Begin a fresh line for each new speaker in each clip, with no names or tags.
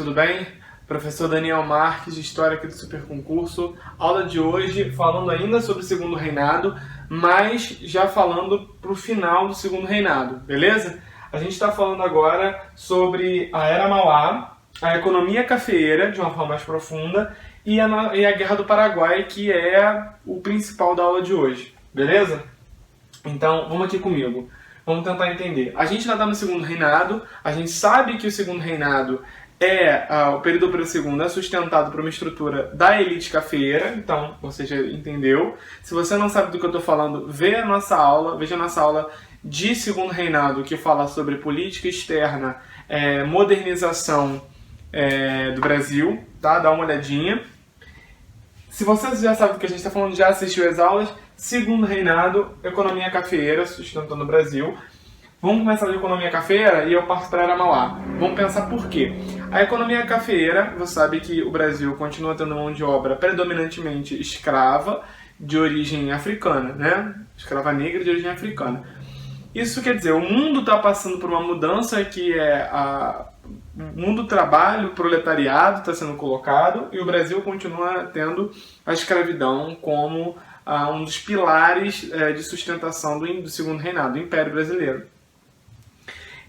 tudo bem? Professor Daniel Marques, de História aqui do Superconcurso. Aula de hoje falando ainda sobre o Segundo Reinado, mas já falando para o final do Segundo Reinado, beleza? A gente está falando agora sobre a Era Mauá, a economia cafeeira, de uma forma mais profunda, e a Guerra do Paraguai, que é o principal da aula de hoje, beleza? Então, vamos aqui comigo. Vamos tentar entender. A gente ainda está no Segundo Reinado, a gente sabe que o Segundo Reinado o período segundo é sustentado por uma estrutura da elite cafeeira, então você já entendeu. Se você não sabe do que eu estou falando, veja a nossa aula de Segundo Reinado, que fala sobre política externa, modernização do Brasil, tá? Dá uma olhadinha. Se você já sabe do que a gente está falando, já assistiu as aulas, Segundo Reinado, economia cafeeira, sustentando o Brasil. Vamos começar de economia cafeeira e eu parto para a Era Mauá. Vamos pensar por quê. A economia cafeeira, você sabe que o Brasil continua tendo mão de obra predominantemente escrava de origem africana, né? Escrava negra de origem africana. Isso quer dizer, o mundo está passando por uma mudança que o mundo do trabalho, o proletariado está sendo colocado e o Brasil continua tendo a escravidão como um dos pilares de sustentação do Segundo Reinado, do Império Brasileiro.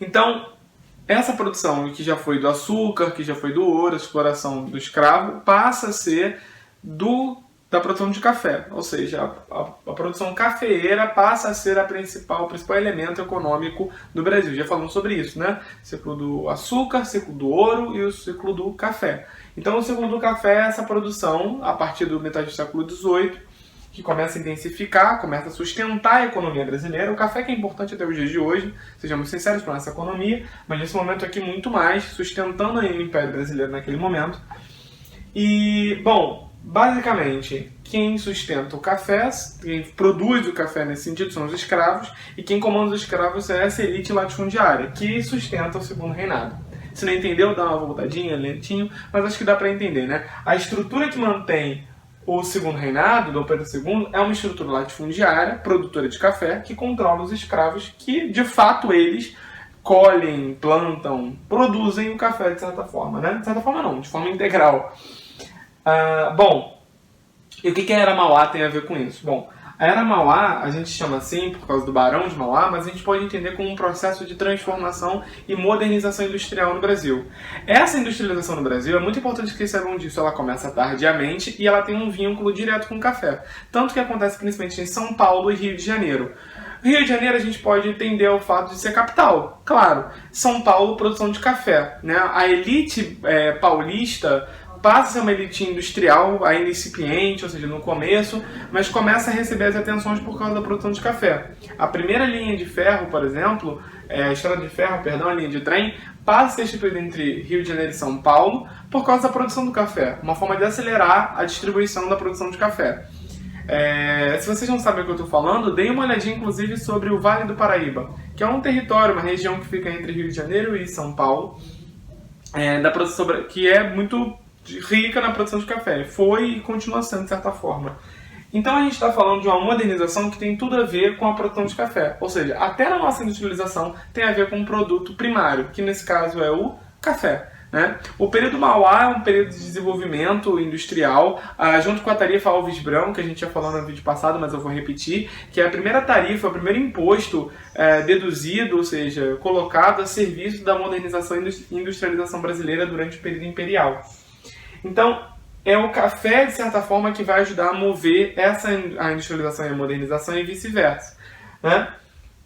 Então, essa produção que já foi do açúcar, que já foi do ouro, a exploração do escravo, passa a ser da produção de café. Ou seja, a produção cafeeira passa a ser o principal elemento econômico do Brasil. Já falamos sobre isso, né? Ciclo do açúcar, ciclo do ouro e o ciclo do café. Então, o ciclo do café é essa produção, a partir da metade do século XVIII, que começa a intensificar, começa a sustentar a economia brasileira. O café que é importante até os dias de hoje, sejamos sinceros, para a nossa economia, mas nesse momento aqui muito mais, sustentando o Império Brasileiro naquele momento. E, bom, basicamente, quem sustenta o café, quem produz o café nesse sentido são os escravos, e quem comanda os escravos é essa elite latifundiária, que sustenta o Segundo Reinado. Se não entendeu, dá uma voltadinha, lentinho, mas acho que dá para entender, né? A estrutura que mantém o Segundo Reinado, do Pedro II, é uma estrutura latifundiária, produtora de café, que controla os escravos, que, de fato, eles colhem, plantam, produzem o café de certa forma, né? De certa forma não, de forma integral. Bom, e o que a Era Mauá tem a ver com isso? Bom, a Era Mauá, a gente chama assim por causa do Barão de Mauá, mas a gente pode entender como um processo de transformação e modernização industrial no Brasil. Essa industrialização no Brasil, é muito importante que vocês saibam disso, ela começa tardiamente e ela tem um vínculo direto com o café. Tanto que acontece principalmente em São Paulo e Rio de Janeiro. Rio de Janeiro a gente pode entender o fato de ser capital, claro. São Paulo, produção de café, né? A elite paulista passa a ser uma elite industrial, ainda incipiente, ou seja, no começo, mas começa a receber as atenções por causa da produção de café. A primeira linha de ferro, por exemplo, a estrada de ferro, perdão, a linha de trem, passa a ser instituída entre Rio de Janeiro e São Paulo por causa da produção do café, uma forma de acelerar a distribuição da produção de café. Se vocês não sabem o que eu estou falando, deem uma olhadinha, inclusive, sobre o Vale do Paraíba, que é um território, uma região que fica entre Rio de Janeiro e São Paulo, que é muito rica na produção de café. Foi e continua sendo, de certa forma. Então a gente está falando de uma modernização que tem tudo a ver com a produção de café. Ou seja, até na nossa industrialização tem a ver com um produto primário, que nesse caso é o café, né? O período Mauá é um período de desenvolvimento industrial, junto com a tarifa Alves-Brão, que a gente já falou no vídeo passado, mas eu vou repetir, que é a primeira tarifa, o primeiro imposto deduzido, ou seja, colocado a serviço da modernização e industrialização brasileira durante o período imperial. Então, é o café, de certa forma, que vai ajudar a mover a industrialização e a modernização e vice-versa, né?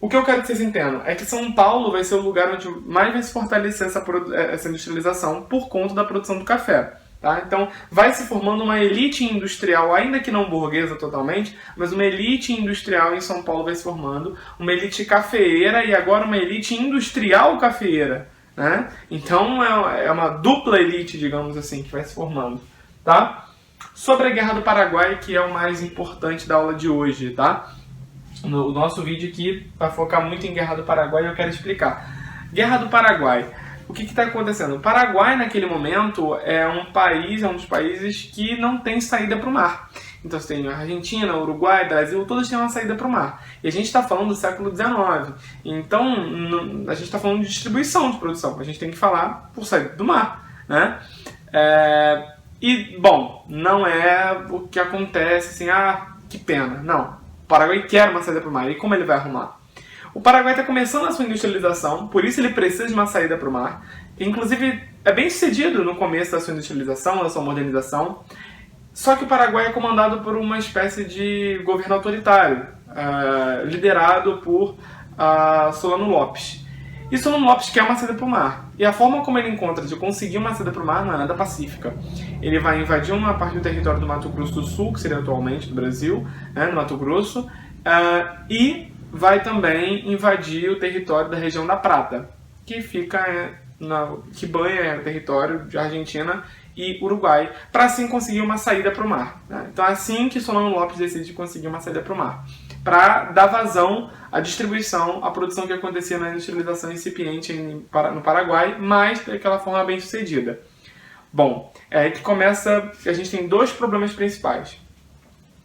O que eu quero que vocês entendam é que São Paulo vai ser o lugar onde mais vai se fortalecer essa industrialização por conta da produção do café. Tá? Então, vai se formando uma elite industrial, ainda que não burguesa totalmente, mas uma elite industrial em São Paulo vai se formando, uma elite cafeeira e agora uma elite industrial cafeeira. Né? Então é uma dupla elite, digamos assim, que vai se formando, tá? Sobre a Guerra do Paraguai, que é o mais importante da aula de hoje, tá? No nosso vídeo aqui vai focar muito em Guerra do Paraguai e eu quero explicar. Guerra do Paraguai. O que está acontecendo? O Paraguai, naquele momento, é um dos países que não tem saída para o mar. Então você tem a Argentina, Uruguai, Brasil, todos têm uma saída para o mar. E a gente está falando do século XIX. Então a gente está falando de distribuição de produção. A gente tem que falar por saída do mar. né? E, bom, não é o que acontece assim, que pena. Não, o Paraguai quer uma saída para o mar. E como ele vai arrumar? O Paraguai está começando a sua industrialização, por isso ele precisa de uma saída para o mar. Inclusive, é bem sucedido no começo da sua industrialização, da sua modernização. Só que o Paraguai é comandado por uma espécie de governo autoritário, liderado por Solano Lopes. E Solano Lopes quer uma saída para o mar. E a forma como ele encontra de conseguir uma saída para o mar não é nada pacífica. Ele vai invadir uma parte do território do Mato Grosso do Sul, que seria atualmente do Brasil, né, no Mato Grosso, e vai também invadir o território da região da Prata, que fica que banha o território de Argentina e Uruguai, para assim conseguir uma saída para o mar. Né? Então é assim que Solano Lopes decide conseguir uma saída para o mar, para dar vazão à distribuição, à produção que acontecia na industrialização incipiente no Paraguai, mas daquela forma bem sucedida. Bom, é aí que começa, a gente tem dois problemas principais.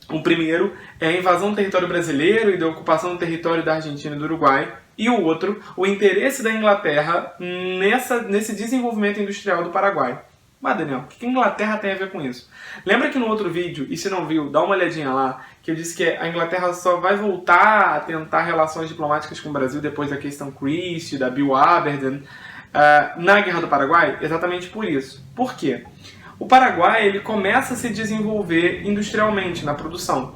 O primeiro é a invasão do território brasileiro e da ocupação do território da Argentina e do Uruguai. E o outro, o interesse da Inglaterra nesse desenvolvimento industrial do Paraguai. Mas, Daniel, o que a Inglaterra tem a ver com isso? Lembra que no outro vídeo, e se não viu, dá uma olhadinha lá, que eu disse que a Inglaterra só vai voltar a tentar relações diplomáticas com o Brasil depois da questão Christie, da Bill Aberdeen, na Guerra do Paraguai? Exatamente por isso. Por quê? O Paraguai ele começa a se desenvolver industrialmente na produção.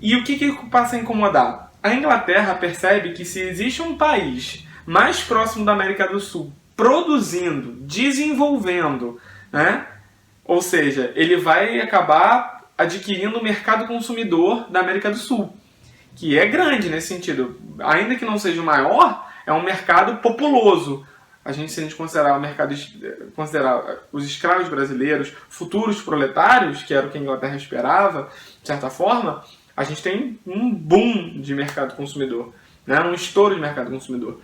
E o que passa a incomodar? A Inglaterra percebe que se existe um país mais próximo da América do Sul produzindo, desenvolvendo, né? Ou seja, ele vai acabar adquirindo o mercado consumidor da América do Sul, que é grande nesse sentido. Ainda que não seja o maior, é um mercado populoso. Se a gente considerar o mercado, considerar os escravos brasileiros, futuros proletários, que era o que a Inglaterra esperava, de certa forma, a gente tem um boom de mercado consumidor, né? Um estouro de mercado consumidor.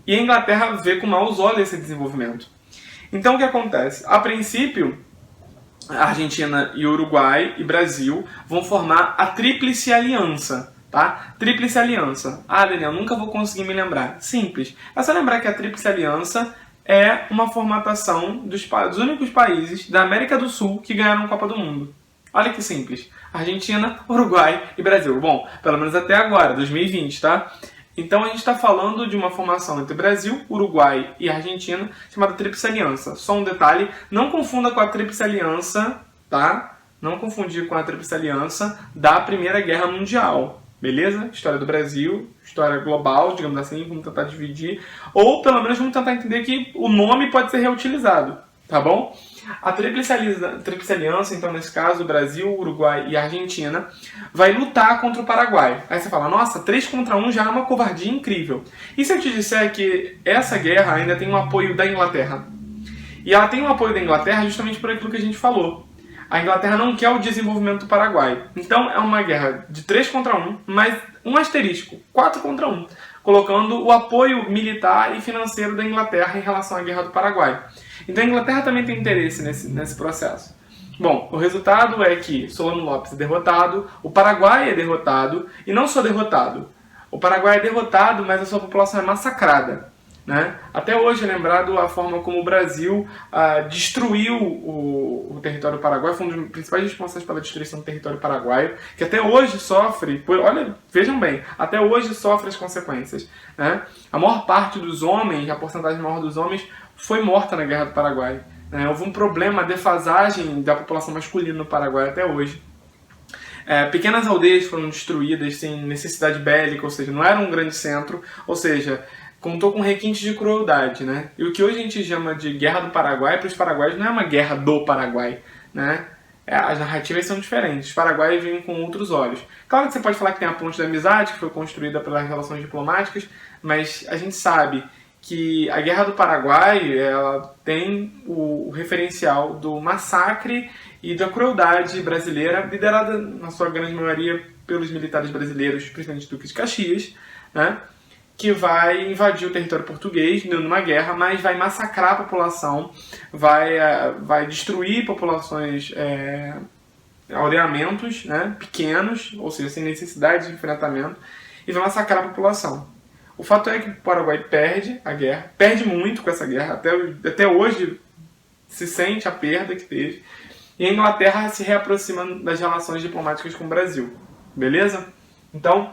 E a Inglaterra vê com maus olhos esse desenvolvimento. Então o que acontece? A princípio, a Argentina e Uruguai e Brasil vão formar a Tríplice Aliança. Tá? Tríplice Aliança. Daniel, nunca vou conseguir me lembrar. Simples. É só lembrar que a Tríplice Aliança é uma formatação dos únicos países da América do Sul que ganharam a Copa do Mundo. Olha que simples. Argentina, Uruguai e Brasil. Bom, pelo menos até agora, 2020, tá? Então a gente está falando de uma formação entre Brasil, Uruguai e Argentina, chamada Tríplice Aliança. Só um detalhe, não confunda com a Tríplice Aliança, tá? Não confundir com a Tríplice Aliança da Primeira Guerra Mundial. Beleza? História do Brasil, história global, digamos assim, vamos tentar dividir. Ou, pelo menos, vamos tentar entender que o nome pode ser reutilizado, tá bom? A Tríplice Aliança, então, nesse caso, Brasil, Uruguai e Argentina, vai lutar contra o Paraguai. Aí você fala, nossa, 3 contra 1 já é uma covardia incrível. E se eu te disser que essa guerra ainda tem um apoio da Inglaterra? E ela tem um apoio da Inglaterra justamente por aquilo que a gente falou. A Inglaterra não quer o desenvolvimento do Paraguai. Então é uma guerra de 3 contra 1, mas um asterisco, 4 contra 1, colocando o apoio militar e financeiro da Inglaterra em relação à guerra do Paraguai. Então a Inglaterra também tem interesse nesse processo. Bom, o resultado é que Solano Lopes é derrotado, o Paraguai é derrotado, e não só derrotado. O Paraguai é derrotado, mas a sua população é massacrada. Né? Até hoje é lembrado a forma como o Brasil destruiu o território paraguaio, foi um dos principais responsáveis pela destruição do território paraguaio, que até hoje sofre, olha, vejam bem, até hoje sofre as consequências. Né? A maior parte dos homens, a porcentagem maior dos homens, foi morta na Guerra do Paraguai. Né? Houve um problema, a defasagem da população masculina no Paraguai até hoje. Pequenas aldeias foram destruídas sem necessidade bélica, ou seja, não era um grande centro, ou seja, contou com requintes de crueldade, né? E o que hoje a gente chama de Guerra do Paraguai, para os paraguaios não é uma guerra do Paraguai, né? As narrativas são diferentes, os paraguaios vêm com outros olhos. Claro que você pode falar que tem a ponte da amizade, que foi construída pelas relações diplomáticas, mas a gente sabe que a Guerra do Paraguai ela tem o referencial do massacre e da crueldade brasileira, liderada na sua grande maioria pelos militares brasileiros, principalmente Duque de Caxias, né? Que vai invadir o território português numa guerra, mas vai massacrar a população, vai destruir populações, aldeamentos, né, pequenos, ou seja, sem necessidade de enfrentamento, e vai massacrar a população. O fato é que o Paraguai perde a guerra, perde muito com essa guerra, até hoje se sente a perda que teve. E a Inglaterra se reaproxima das relações diplomáticas com o Brasil. Beleza? Então,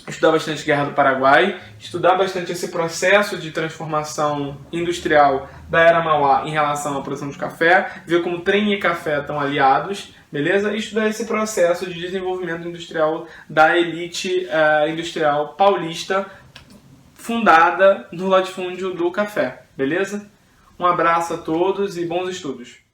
estudar bastante a Guerra do Paraguai, estudar bastante esse processo de transformação industrial da Era Mauá em relação à produção de café, ver como trem e café estão aliados, beleza? E estudar esse processo de desenvolvimento industrial da elite industrial paulista, fundada no latifúndio do café, beleza? Um abraço a todos e bons estudos!